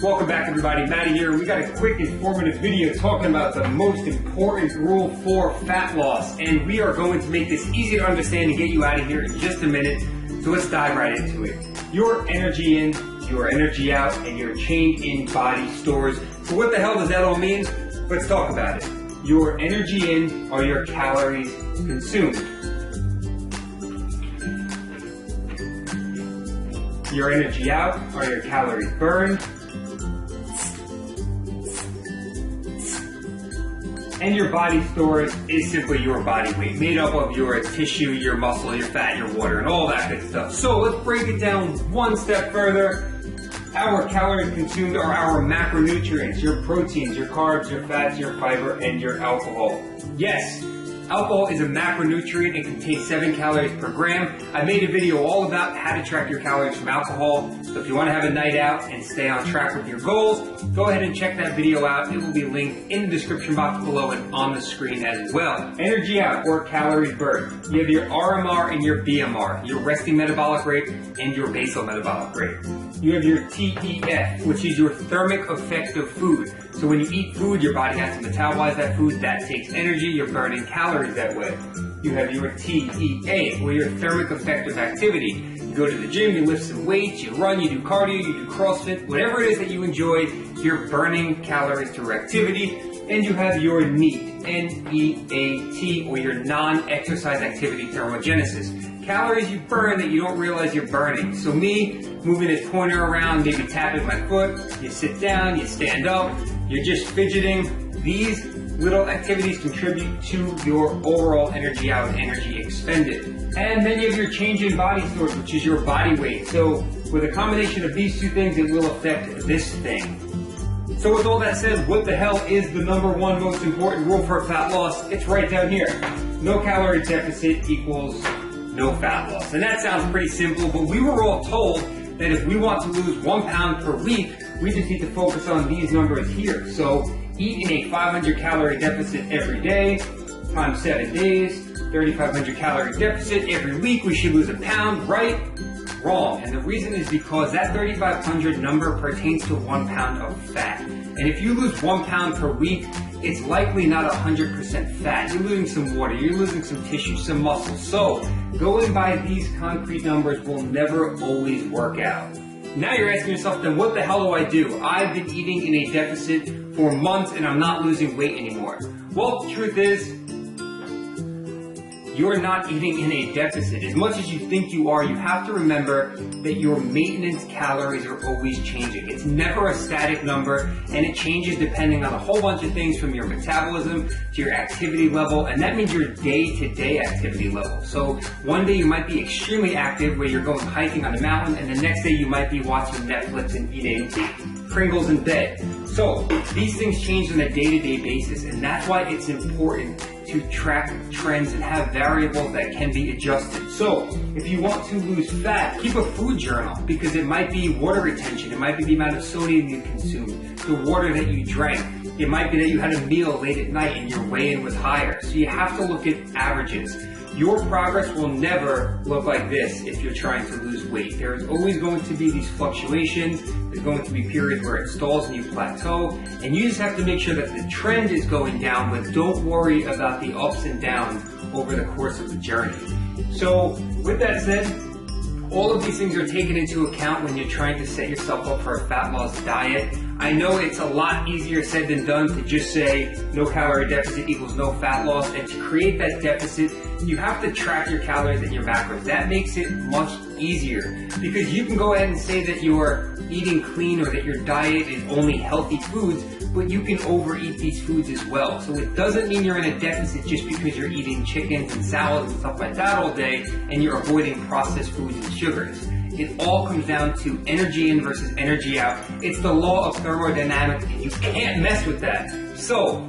Welcome back everybody, Matty here. We got a quick informative video talking about the most important rule for fat loss, and we are going to make this easy to understand and get you out of here in just a minute. So let's dive right into it. Your energy in, your energy out, and your change in body stores. So what the hell does that all mean? Let's talk about it. Your energy in are your calories consumed. Your energy out are your calories burned. And your body stores is simply your body weight, made up of your tissue, your muscle, your fat, your water, and all that good stuff. So let's break it down one step further. Our calories consumed are our macronutrients, your proteins, your carbs, your fats, your fiber, and your alcohol. Yes, alcohol is a macronutrient and contains 7 calories per gram. I made a video all about how to track your calories from alcohol. So if you want to have a night out and stay on track with your goals, go ahead and check that video out. It will be linked in the description box below and on the screen as well. Energy out, or calories burned. You have your RMR and your BMR, your resting metabolic rate and your basal metabolic rate. You have your TEF, which is your thermic effect of food. So when you eat food, your body has to metabolize that food. That takes energy. You're burning calories that way. You have your TEA, or your thermic effect of activity. You go to the gym, you lift some weights, you run, you do cardio, you do CrossFit, whatever it is that you enjoy, you're burning calories through activity. And you have your NEAT, N-E-A-T, or your non-exercise activity thermogenesis. Calories you burn that you don't realize you're burning. So me, moving this pointer around, maybe tapping my foot, you sit down, you stand up, you're just fidgeting. These little activities contribute to your overall energy out and energy expended. And then you have your change in body stores, which is your body weight. So with a combination of these two things, it will affect this thing. So with all that said, what the hell is the number one most important rule for fat loss? It's right down here. No calorie deficit equals no fat loss. And that sounds pretty simple, but we were all told that if we want to lose 1 pound per week, we just need to focus on these numbers here. So eat in a 500 calorie deficit every day, times 7 days, 3,500 calorie deficit every week, we should lose a pound, right? Wrong. And the reason is because that 3,500 number pertains to 1 pound of fat. And if you lose 1 pound per week, it's likely not 100% fat. You're losing some water, you're losing some tissue, some muscle. So going by these concrete numbers will never always work out. Now you're asking yourself, then what the hell do I do? I've been eating in a deficit for months and I'm not losing weight anymore. Well, the truth is, you're not eating in a deficit. As much as you think you are, you have to remember that your maintenance calories are always changing. It's never a static number, and it changes depending on a whole bunch of things, from your metabolism to your activity level, and that means your day-to-day activity level. So one day you might be extremely active, where you're going hiking on a mountain, and the next day you might be watching Netflix and eating Pringles in bed. So these things change on a day-to-day basis, and that's why it's important to track trends and have variables that can be adjusted. So if you want to lose fat, keep a food journal, because it might be water retention, it might be the amount of sodium you consumed, the water that you drank, it might be that you had a meal late at night and your weigh-in was higher. So you have to look at averages. Your progress will never look like this if you're trying to lose weight. There is always going to be these fluctuations. There's going to be periods where it stalls and you plateau. And you just have to make sure that the trend is going down, but don't worry about the ups and downs over the course of the journey. So with that said, all of these things are taken into account when you're trying to set yourself up for a fat loss diet. I know it's a lot easier said than done to just say no calorie deficit equals no fat loss, and to create that deficit, you have to track your calories and your macros. That makes it much easier, because you can go ahead and say that you're eating clean or that your diet is only healthy foods, but you can overeat these foods as well. So it doesn't mean you're in a deficit just because you're eating chickens and salads and stuff like that all day and you're avoiding processed foods and sugars. It all comes down to energy in versus energy out. It's the law of thermodynamics, and you can't mess with that. So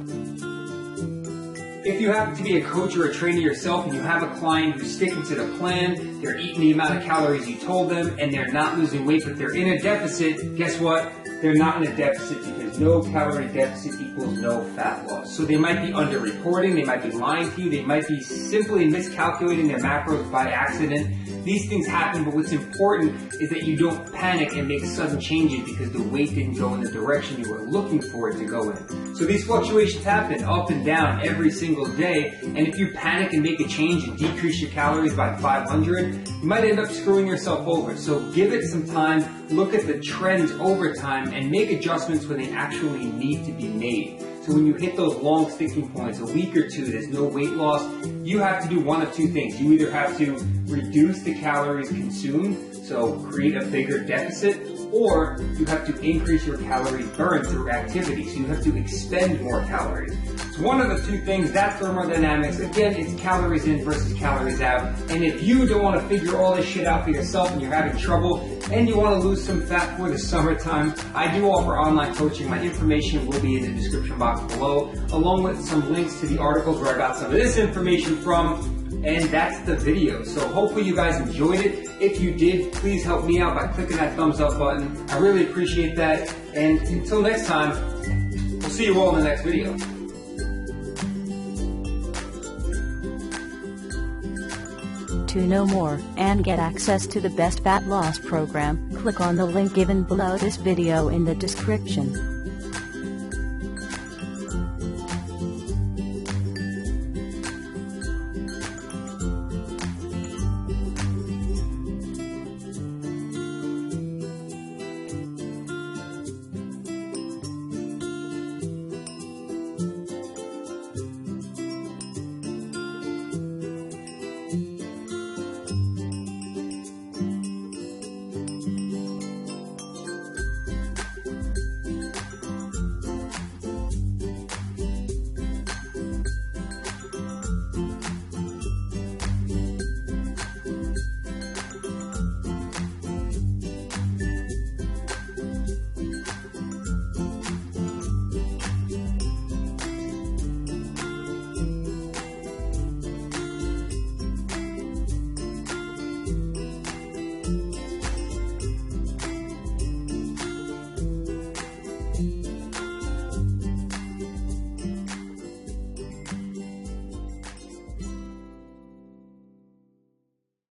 if you happen to be a coach or a trainer yourself and you have a client who's sticking to the plan, they're eating the amount of calories you told them, and they're not losing weight, but they're in a deficit, guess what? They're not in a deficit because no calorie deficit equals no fat loss. So they might be underreporting, they might be lying to you, they might be simply miscalculating their macros by accident. These things happen, but what's important is that you don't panic and make sudden changes because the weight didn't go in the direction you were looking for it to go in. So these fluctuations happen up and down every single day, and if you panic and make a change and decrease your calories by 500, you might end up screwing yourself over. So give it some time, look at the trends over time, and make adjustments when they actually need to be made. So when you hit those long sticking points, a week or two, there's no weight loss, you have to do one of two things. You either have to reduce the calories consumed, so create a bigger deficit, or you have to increase your calories burned through activity. So you have to expend more calories. So one of the two things, that's thermodynamics. Again, it's calories in versus calories out. And if you don't want to figure all this shit out for yourself and you're having trouble and you want to lose some fat for the summertime, I do offer online coaching. My information will be in the description box below, along with some links to the articles where I got some of this information from. And that's the video. So hopefully you guys enjoyed it. If you did, please help me out by clicking that thumbs up button. I really appreciate that. And until next time, we'll see you all in the next video. To know more and get access to the best fat loss program, click on the link given below this video in the description.